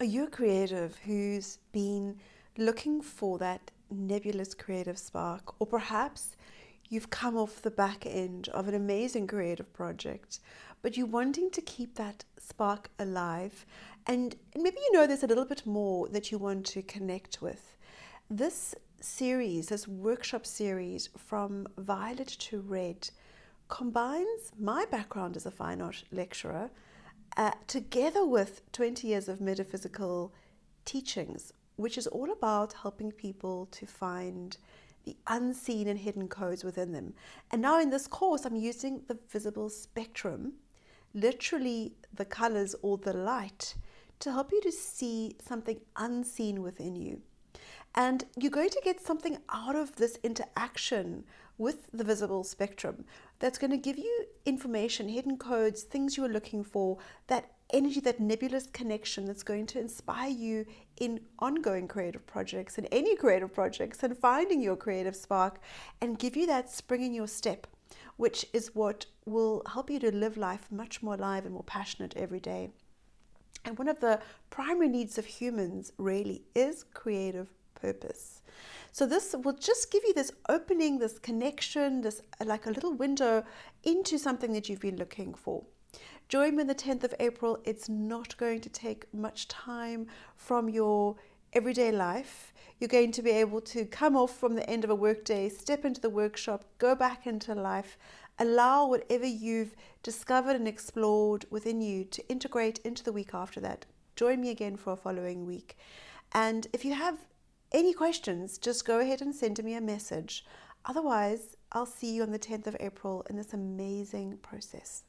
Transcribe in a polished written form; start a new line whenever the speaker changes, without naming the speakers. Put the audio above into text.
Are you a creative who's been looking for that nebulous creative spark? Or perhaps you've come off the back end of an amazing creative project, but you're wanting to keep that spark alive, and maybe you know there's a little bit more that you want to connect with. This series, this workshop series from Violet to Red, combines my background as a fine art lecturer together with 20 years of metaphysical teachings, which is all about helping people to find the unseen and hidden codes within them. And now in this course, I'm using the visible spectrum, literally the colors or the light, to help you to see something unseen within you. And you're going to get something out of this interaction with the visible spectrum that's going to give you information, hidden codes, things you are looking for, that energy, that nebulous connection that's going to inspire you in ongoing creative projects and any creative projects and finding your creative spark, and give you that spring in your step, which is what will help you to live life much more alive and more passionate every day. And one of the primary needs of humans really is creative purpose. So this will just give you this opening, this connection, this like a little window into something that you've been looking for. Join me on the 10th of April. It's not going to take much time from your everyday life. You're going to be able to come off from the end of a workday, step into the workshop, go back into life, allow whatever you've discovered and explored within you to integrate into the week after that. Join me again for a following week. And if you have any questions, just go ahead and send me a message. Otherwise, I'll see you on the 10th of April in this amazing process.